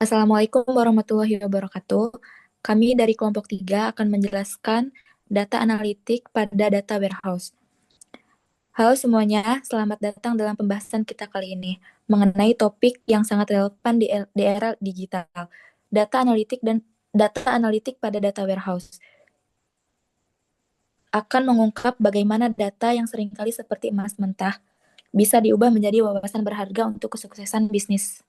Assalamualaikum warahmatullahi wabarakatuh. Kami dari kelompok 3 akan menjelaskan data analitik pada data warehouse. Halo semuanya, selamat datang dalam pembahasan kita kali ini mengenai topik yang sangat relevan di era digital, data analitik dan data analitik pada data warehouse. Akan mengungkap bagaimana data yang seringkali seperti emas mentah bisa diubah menjadi wawasan berharga untuk kesuksesan bisnis.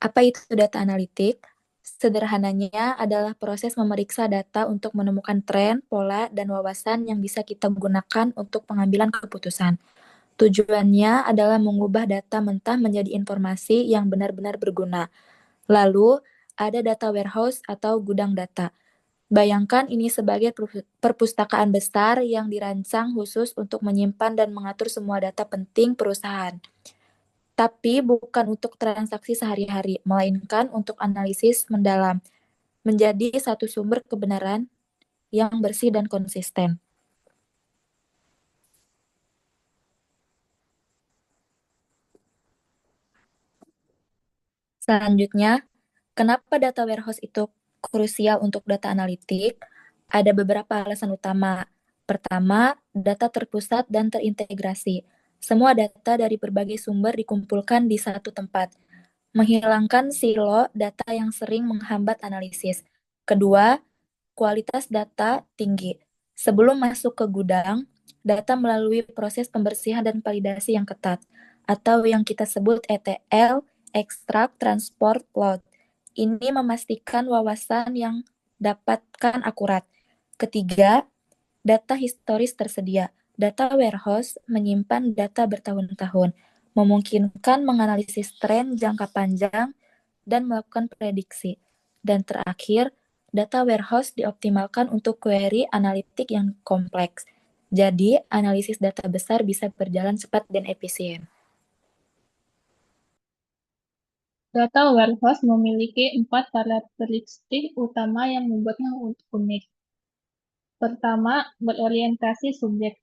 Apa itu data analitik? Sederhananya adalah proses memeriksa data untuk menemukan tren, pola, dan wawasan yang bisa kita gunakan untuk pengambilan keputusan. Tujuannya adalah mengubah data mentah menjadi informasi yang benar-benar berguna. Lalu, ada data warehouse atau gudang data. Bayangkan ini sebagai perpustakaan besar yang dirancang khusus untuk menyimpan dan mengatur semua data penting perusahaan. Tapi bukan untuk transaksi sehari-hari, melainkan untuk analisis mendalam, menjadi satu sumber kebenaran yang bersih dan konsisten. Selanjutnya, kenapa data warehouse itu krusial untuk data analitik? Ada beberapa alasan utama. Pertama, data terpusat dan terintegrasi. Semua data dari berbagai sumber dikumpulkan di satu tempat, menghilangkan silo data yang sering menghambat analisis. Kedua, kualitas data tinggi. Sebelum masuk ke gudang, data melalui proses pembersihan dan validasi yang ketat, atau yang kita sebut ETL, Extract, Transport, Load. Ini memastikan wawasan yang dapatkan akurat. Ketiga, data historis tersedia. Data warehouse menyimpan data bertahun-tahun, memungkinkan menganalisis tren jangka panjang dan melakukan prediksi. Dan terakhir, data warehouse dioptimalkan untuk query analitik yang kompleks. Jadi, analisis data besar bisa berjalan cepat dan efisien. Data warehouse memiliki 4 karakteristik utama yang membuatnya unik. Pertama, berorientasi subjek.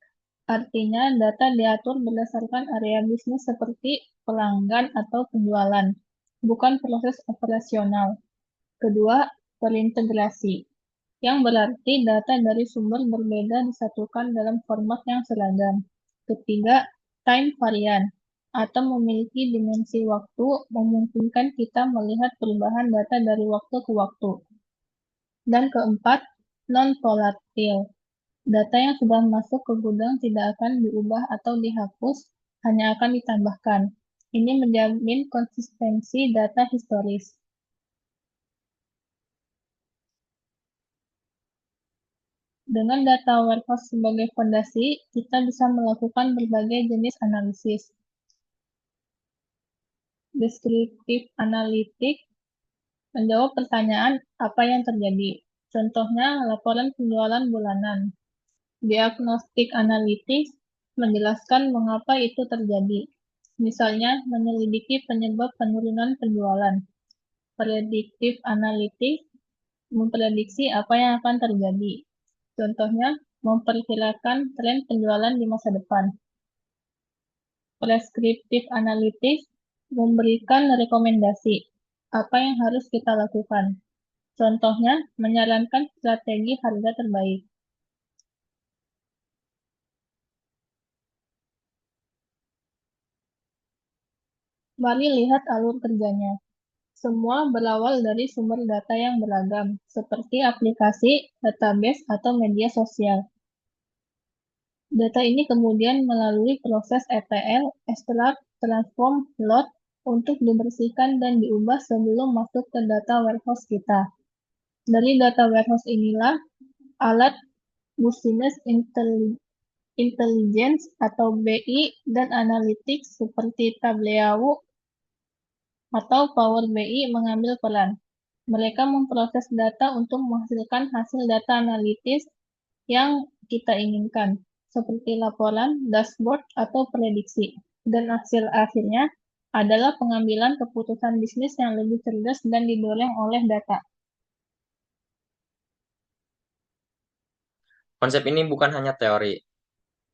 Artinya, data diatur berdasarkan area bisnis seperti pelanggan atau penjualan, bukan proses operasional. Kedua, terintegrasi, yang berarti data dari sumber berbeda disatukan dalam format yang seragam. Ketiga, time variant, atau memiliki dimensi waktu, memungkinkan kita melihat perubahan data dari waktu ke waktu. Dan keempat, non-volatil, data yang sudah masuk ke gudang tidak akan diubah atau dihapus, hanya akan ditambahkan. Ini menjamin konsistensi data historis. Dengan data warehouse sebagai fondasi, kita bisa melakukan berbagai jenis analisis. Deskriptif analitik menjawab pertanyaan apa yang terjadi. Contohnya, laporan penjualan bulanan. Diagnostik analitik menjelaskan mengapa itu terjadi. Misalnya, menyelidiki penyebab penurunan penjualan. Prediktif analitik memprediksi apa yang akan terjadi. Contohnya, memperkirakan tren penjualan di masa depan. Preskriptif analitik memberikan rekomendasi apa yang harus kita lakukan. Contohnya, menyarankan strategi harga terbaik. Mari lihat alur kerjanya. Semua berawal dari sumber data yang beragam, seperti aplikasi, database, atau media sosial. Data ini kemudian melalui proses ETL, extract, transform, load, untuk dibersihkan dan diubah sebelum masuk ke data warehouse kita. Dari data warehouse inilah, alat Business Intelligence atau BI dan Analytics seperti Tableau atau Power BI mengambil peran. Mereka memproses data untuk menghasilkan hasil data analitis yang kita inginkan, seperti laporan, dashboard, atau prediksi. Dan hasil akhirnya adalah pengambilan keputusan bisnis yang lebih cerdas dan didorong oleh data. Konsep ini bukan hanya teori,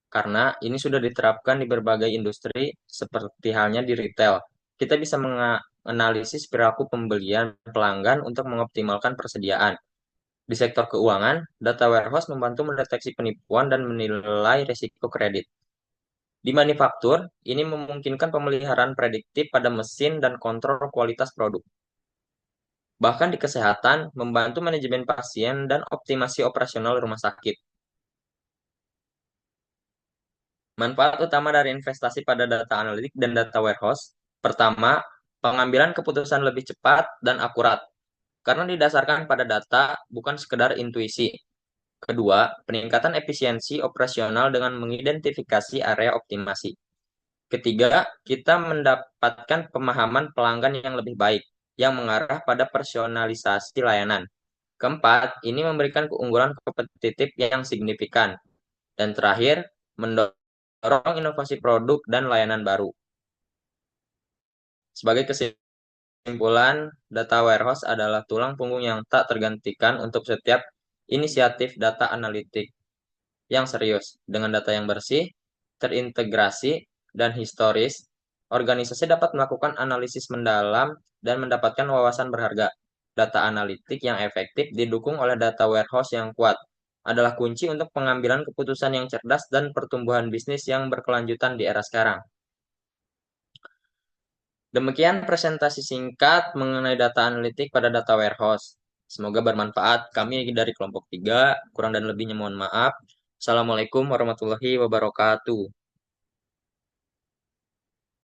karena ini sudah diterapkan di berbagai industri seperti halnya di retail. Kita bisa menganalisis perilaku pembelian pelanggan untuk mengoptimalkan persediaan. Di sektor keuangan, data warehouse membantu mendeteksi penipuan dan menilai risiko kredit. Di manufaktur, ini memungkinkan pemeliharaan prediktif pada mesin dan kontrol kualitas produk. Bahkan di kesehatan, membantu manajemen pasien dan optimasi operasional rumah sakit. Manfaat utama dari investasi pada data analitik dan data warehouse. Pertama, pengambilan keputusan lebih cepat dan akurat, karena didasarkan pada data, bukan sekedar intuisi. Kedua, peningkatan efisiensi operasional dengan mengidentifikasi area optimasi. Ketiga, kita mendapatkan pemahaman pelanggan yang lebih baik, yang mengarah pada personalisasi layanan. Keempat, ini memberikan keunggulan kompetitif yang signifikan. Dan terakhir, mendorong inovasi produk dan layanan baru. Sebagai kesimpulan, data warehouse adalah tulang punggung yang tak tergantikan untuk setiap inisiatif data analitik yang serius. Dengan data yang bersih, terintegrasi, dan historis, organisasi dapat melakukan analisis mendalam dan mendapatkan wawasan berharga. Data analitik yang efektif didukung oleh data warehouse yang kuat adalah kunci untuk pengambilan keputusan yang cerdas dan pertumbuhan bisnis yang berkelanjutan di era sekarang. Demikian presentasi singkat mengenai data analitik pada data warehouse. Semoga bermanfaat. Kami dari kelompok 3, kurang dan lebihnya mohon maaf. Assalamualaikum warahmatullahi wabarakatuh.